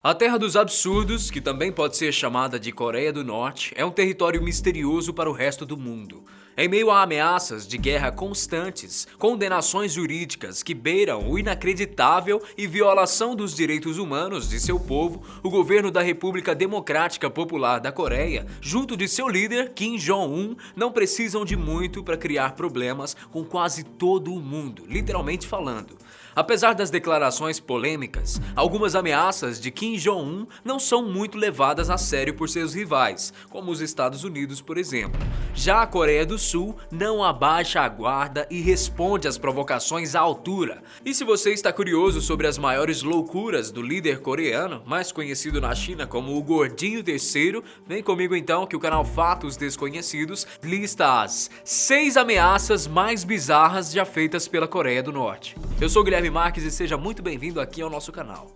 A Terra dos Absurdos, que também pode ser chamada de Coreia do Norte, é um território misterioso para o resto do mundo. Em meio a ameaças de guerra constantes, condenações jurídicas que beiram o inacreditável e violação dos direitos humanos de seu povo, o governo da República Democrática Popular da Coreia, junto de seu líder Kim Jong-un, não precisam de muito para criar problemas com quase todo o mundo, literalmente falando. Apesar das declarações polêmicas, algumas ameaças de Kim Jong-un não são muito levadas a sério por seus rivais, como os Estados Unidos, por exemplo. Já a Coreia do Sul não abaixa a guarda e responde às provocações à altura. E se você está curioso sobre as maiores loucuras do líder coreano, mais conhecido na China como o Gordinho Terceiro, vem comigo então que o canal Fatos Desconhecidos lista as 6 ameaças mais bizarras já feitas pela Coreia do Norte. Eu sou Guilherme Marques e seja muito bem-vindo aqui ao nosso canal.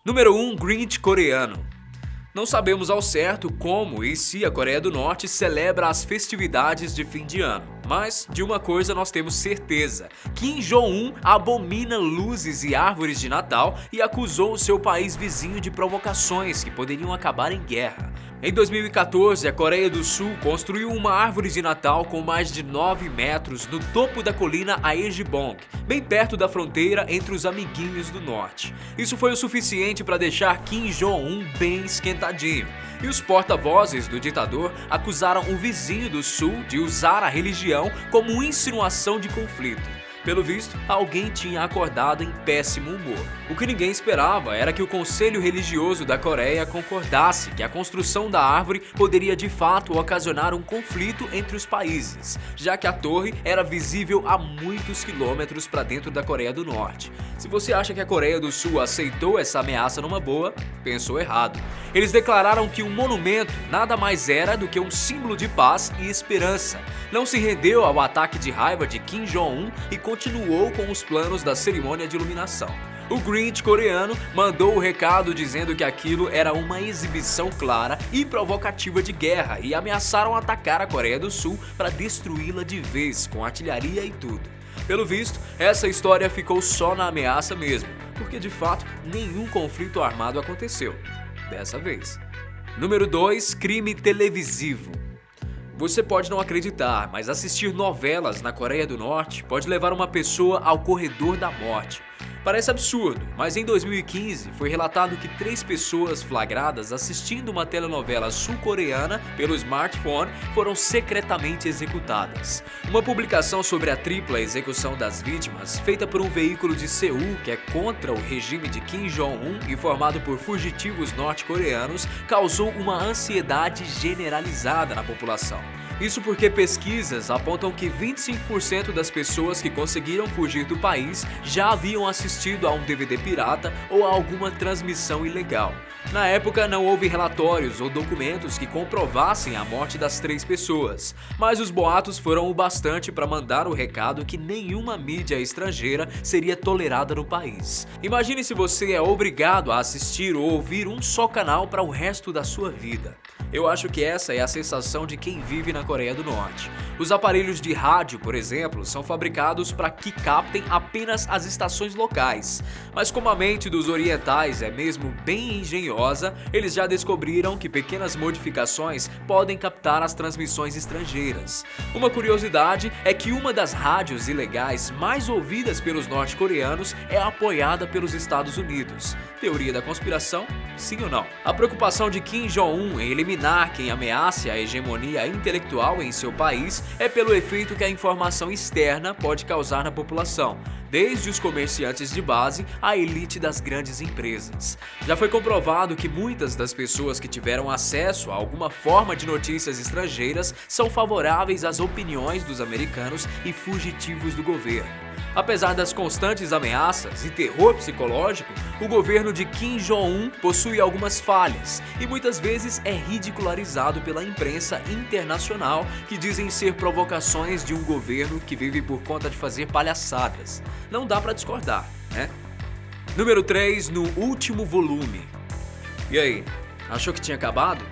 Número 1. Grinch coreano. Não sabemos ao certo como e se a Coreia do Norte celebra as festividades de fim de ano, mas de uma coisa nós temos certeza: Kim Jong-un abomina luzes e árvores de Natal e acusou o seu país vizinho de provocações que poderiam acabar em guerra. Em 2014, a Coreia do Sul construiu uma árvore de Natal com mais de 9 metros no topo da colina Aegebong, bem perto da fronteira entre os amiguinhos do norte. Isso foi o suficiente para deixar Kim Jong-un bem esquentadinho. E os porta-vozes do ditador acusaram o vizinho do Sul de usar a religião como insinuação de conflito. Pelo visto, alguém tinha acordado em péssimo humor. O que ninguém esperava era que o Conselho Religioso da Coreia concordasse que a construção da árvore poderia de fato ocasionar um conflito entre os países, já que a torre era visível a muitos quilômetros para dentro da Coreia do Norte. Se você acha que a Coreia do Sul aceitou essa ameaça numa boa, pensou errado. Eles declararam que o monumento nada mais era do que um símbolo de paz e esperança. Não se rendeu ao ataque de raiva de Kim Jong-un e continuou com os planos da cerimônia de iluminação. O Grinch coreano mandou o recado dizendo que aquilo era uma exibição clara e provocativa de guerra e ameaçaram atacar a Coreia do Sul para destruí-la de vez, com artilharia e tudo. Pelo visto, essa história ficou só na ameaça mesmo, porque de fato nenhum conflito armado aconteceu, dessa vez. Número 2. Crime televisivo. Você pode não acreditar, mas assistir novelas na Coreia do Norte pode levar uma pessoa ao corredor da morte. Parece absurdo, mas em 2015 foi relatado que 3 pessoas flagradas assistindo uma telenovela sul-coreana pelo smartphone foram secretamente executadas. Uma publicação sobre a tripla execução das vítimas, feita por um veículo de Seul que é contra o regime de Kim Jong-un e formado por fugitivos norte-coreanos, causou uma ansiedade generalizada na população. Isso porque pesquisas apontam que 25% das pessoas que conseguiram fugir do país já haviam assistido a um DVD pirata ou a alguma transmissão ilegal. Na época não houve relatórios ou documentos que comprovassem a morte das 3 pessoas, mas os boatos foram o bastante para mandar o recado que nenhuma mídia estrangeira seria tolerada no país. Imagine se você é obrigado a assistir ou ouvir um só canal para o resto da sua vida. Eu acho que essa é a sensação de quem vive na Coreia do Norte. Os aparelhos de rádio, por exemplo, são fabricados para que captem apenas as estações locais. Mas como a mente dos orientais é mesmo bem engenhosa, eles já descobriram que pequenas modificações podem captar as transmissões estrangeiras. Uma curiosidade é que uma das rádios ilegais mais ouvidas pelos norte-coreanos é apoiada pelos Estados Unidos. Teoria da conspiração? Sim ou não? A preocupação de Kim Jong-un em eliminar quem ameace a hegemonia intelectual em seu país é pelo efeito que a informação externa pode causar na população, desde os comerciantes de base à elite das grandes empresas. Já foi comprovado que muitas das pessoas que tiveram acesso a alguma forma de notícias estrangeiras são favoráveis às opiniões dos americanos e fugitivos do governo. Apesar das constantes ameaças e terror psicológico, o governo de Kim Jong-un possui algumas falhas e muitas vezes é ridicularizado pela imprensa internacional, que dizem ser provocações de um governo que vive por conta de fazer palhaçadas. Não dá pra discordar, né? Número 3. No último volume. E aí, achou que tinha acabado?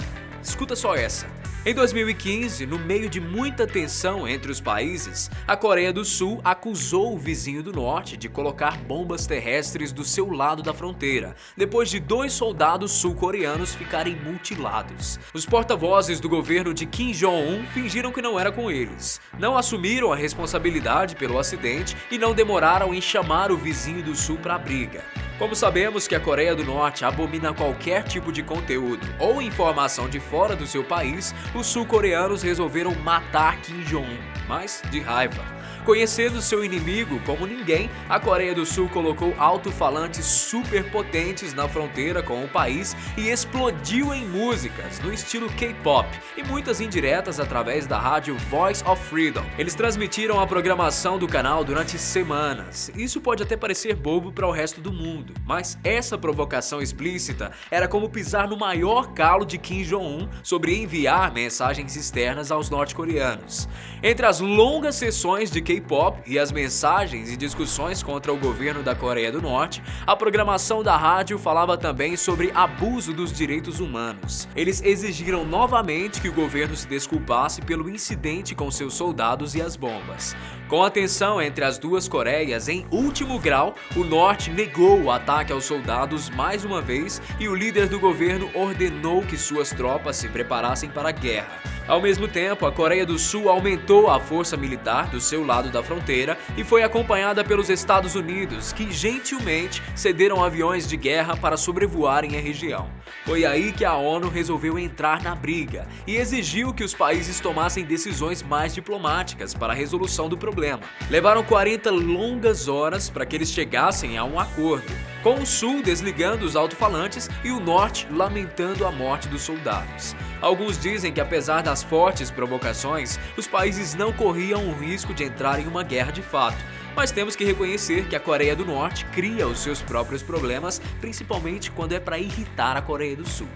Escuta só essa. Em 2015, no meio de muita tensão entre os países, a Coreia do Sul acusou o vizinho do norte de colocar bombas terrestres do seu lado da fronteira, depois de 2 soldados sul-coreanos ficarem mutilados. Os porta-vozes do governo de Kim Jong-un fingiram que não era com eles, não assumiram a responsabilidade pelo acidente e não demoraram em chamar o vizinho do sul para a briga. Como sabemos que a Coreia do Norte abomina qualquer tipo de conteúdo ou informação de fora do seu país, os sul-coreanos resolveram matar Kim Jong-un, mas de raiva. Conhecendo seu inimigo como ninguém, a Coreia do Sul colocou alto-falantes super potentes na fronteira com o país e explodiu em músicas no estilo K-pop e muitas indiretas através da rádio Voice of Freedom. Eles transmitiram a programação do canal durante semanas. Isso pode até parecer bobo para o resto do mundo, mas essa provocação explícita era como pisar no maior calo de Kim Jong-un sobre enviar mensagens externas aos norte-coreanos. Entre as longas sessões de K-pop e as mensagens e discussões contra o governo da Coreia do Norte, a programação da rádio falava também sobre abuso dos direitos humanos. Eles exigiram novamente que o governo se desculpasse pelo incidente com seus soldados e as bombas. Com a tensão entre as duas Coreias em último grau, o Norte negou o ataque aos soldados mais uma vez e o líder do governo ordenou que suas tropas se preparassem para a guerra. Ao mesmo tempo, a Coreia do Sul aumentou a força militar do seu lado da fronteira e foi acompanhada pelos Estados Unidos, que gentilmente cederam aviões de guerra para sobrevoarem a região. Foi aí que a ONU resolveu entrar na briga e exigiu que os países tomassem decisões mais diplomáticas para a resolução do problema. Levaram 40 longas horas para que eles chegassem a um acordo, com o Sul desligando os alto-falantes e o Norte lamentando a morte dos soldados. Alguns dizem que, apesar das fortes provocações, os países não corriam o risco de entrar em uma guerra de fato. Mas temos que reconhecer que a Coreia do Norte cria os seus próprios problemas, principalmente quando é para irritar a Coreia do Sul.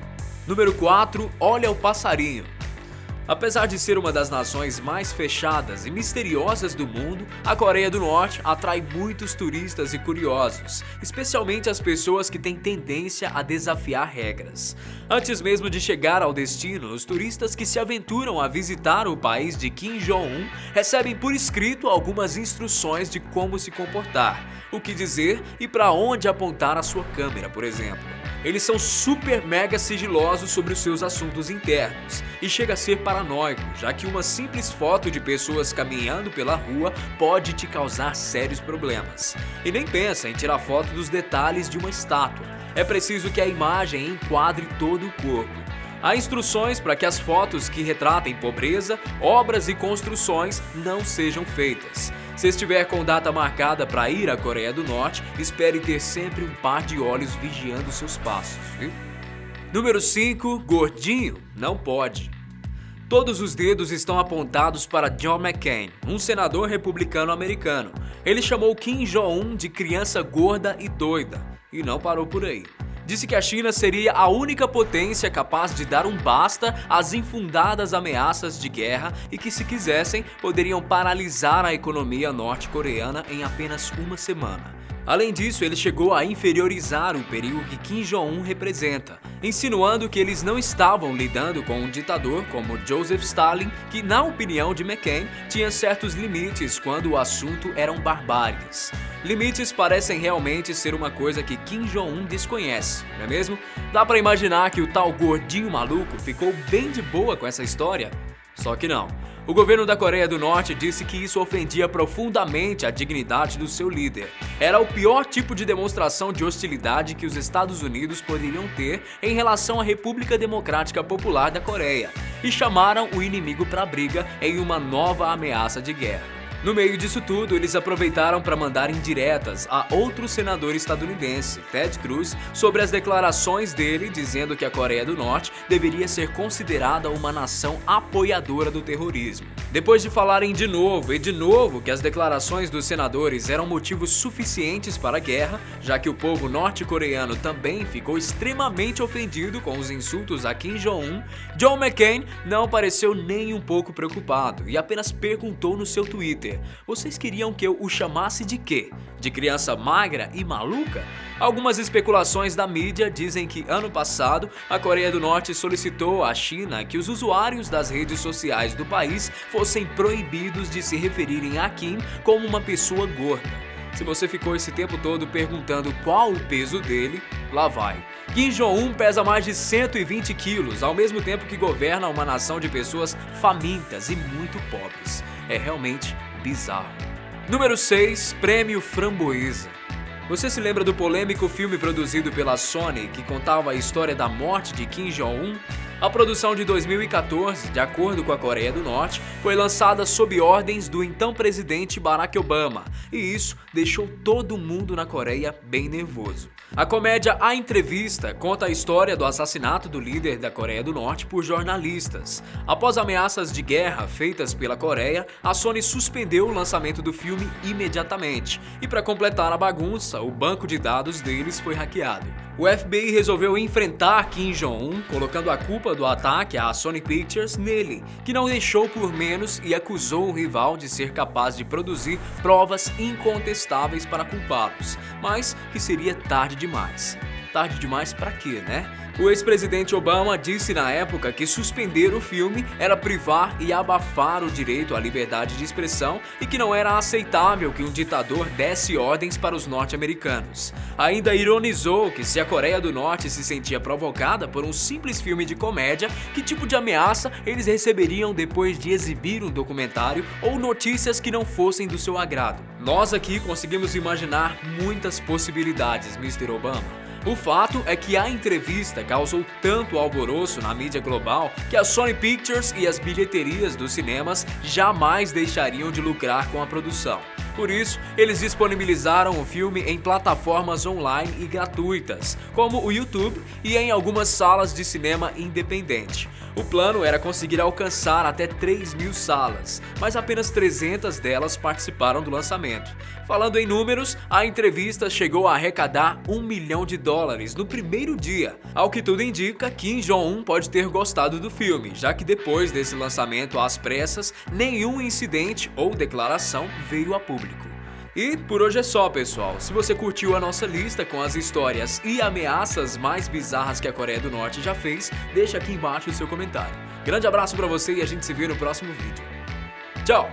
Número 4. Olha o passarinho. Apesar de ser uma das nações mais fechadas e misteriosas do mundo, a Coreia do Norte atrai muitos turistas e curiosos, especialmente as pessoas que têm tendência a desafiar regras. Antes mesmo de chegar ao destino, os turistas que se aventuram a visitar o país de Kim Jong-un recebem por escrito algumas instruções de como se comportar, o que dizer e para onde apontar a sua câmera, por exemplo. Eles são super mega sigilosos sobre os seus assuntos internos e chega a ser paranoico, já que uma simples foto de pessoas caminhando pela rua pode te causar sérios problemas. E nem pensa em tirar foto dos detalhes de uma estátua. É preciso que a imagem enquadre todo o corpo. Há instruções para que as fotos que retratem pobreza, obras e construções não sejam feitas. Se estiver com data marcada para ir à Coreia do Norte, espere ter sempre um par de olhos vigiando seus passos, viu? Número 5. Gordinho não pode. Todos os dedos estão apontados para John McCain, um senador republicano americano. Ele chamou Kim Jong-un de criança gorda e doida, e não parou por aí. Disse que a China seria a única potência capaz de dar um basta às infundadas ameaças de guerra e que, se quisessem, poderiam paralisar a economia norte-coreana em apenas uma semana. Além disso, ele chegou a inferiorizar o perigo que Kim Jong-un representa, insinuando que eles não estavam lidando com um ditador como Joseph Stalin, que, na opinião de McCain, tinha certos limites quando o assunto eram barbáries. Limites parecem realmente ser uma coisa que Kim Jong-un desconhece, não é mesmo? Dá pra imaginar que o tal gordinho maluco ficou bem de boa com essa história? Só que não. O governo da Coreia do Norte disse que isso ofendia profundamente a dignidade do seu líder. Era o pior tipo de demonstração de hostilidade que os Estados Unidos poderiam ter em relação à República Democrática Popular da Coreia, e chamaram o inimigo para a briga em uma nova ameaça de guerra. No meio disso tudo, eles aproveitaram para mandar indiretas a outro senador estadunidense, Ted Cruz, sobre as declarações dele dizendo que a Coreia do Norte deveria ser considerada uma nação apoiadora do terrorismo. Depois de falarem de novo e de novo que as declarações dos senadores eram motivos suficientes para a guerra, já que o povo norte-coreano também ficou extremamente ofendido com os insultos a Kim Jong-un, John McCain não pareceu nem um pouco preocupado e apenas perguntou no seu Twitter: Coreia. Vocês queriam que eu o chamasse de quê? De criança magra e maluca? Algumas especulações da mídia dizem que ano passado a Coreia do Norte solicitou à China que os usuários das redes sociais do país fossem proibidos de se referirem a Kim como uma pessoa gorda. Se você ficou esse tempo todo perguntando qual o peso dele, lá vai. Kim Jong-un pesa mais de 120 quilos, ao mesmo tempo que governa uma nação de pessoas famintas e muito pobres. É realmente bizarro. Número 6, Prêmio Framboesa. Você se lembra do polêmico filme produzido pela Sony que contava a história da morte de Kim Jong-un? A produção de 2014, de acordo com a Coreia do Norte, foi lançada sob ordens do então presidente Barack Obama, e isso deixou todo mundo na Coreia bem nervoso. A comédia A Entrevista conta a história do assassinato do líder da Coreia do Norte por jornalistas. Após ameaças de guerra feitas pela Coreia, a Sony suspendeu o lançamento do filme imediatamente, e para completar a bagunça, o banco de dados deles foi hackeado. O FBI resolveu enfrentar Kim Jong-un, colocando a culpa do ataque à Sony Pictures nele, que não deixou por menos e acusou o rival de ser capaz de produzir provas incontestáveis para culpá-los, mas que seria tarde demais. Tarde demais pra quê, né? O ex-presidente Obama disse na época que suspender o filme era privar e abafar o direito à liberdade de expressão e que não era aceitável que um ditador desse ordens para os norte-americanos. Ainda ironizou que se a Coreia do Norte se sentia provocada por um simples filme de comédia, que tipo de ameaça eles receberiam depois de exibir um documentário ou notícias que não fossem do seu agrado. Nós aqui conseguimos imaginar muitas possibilidades, Mr. Obama. O fato é que a entrevista causou tanto alvoroço na mídia global que a Sony Pictures e as bilheterias dos cinemas jamais deixariam de lucrar com a produção. Por isso, eles disponibilizaram o filme em plataformas online e gratuitas, como o YouTube e em algumas salas de cinema independente. O plano era conseguir alcançar até 3.000 salas, mas apenas 300 delas participaram do lançamento. Falando em números, a entrevista chegou a arrecadar $1 milhão no primeiro dia. Ao que tudo indica, Kim Jong-un pode ter gostado do filme, já que depois desse lançamento às pressas, nenhum incidente ou declaração veio a público. E por hoje é só, pessoal. Se você curtiu a nossa lista com as histórias e ameaças mais bizarras que a Coreia do Norte já fez, deixa aqui embaixo o seu comentário. Grande abraço pra você e a gente se vê no próximo vídeo. Tchau!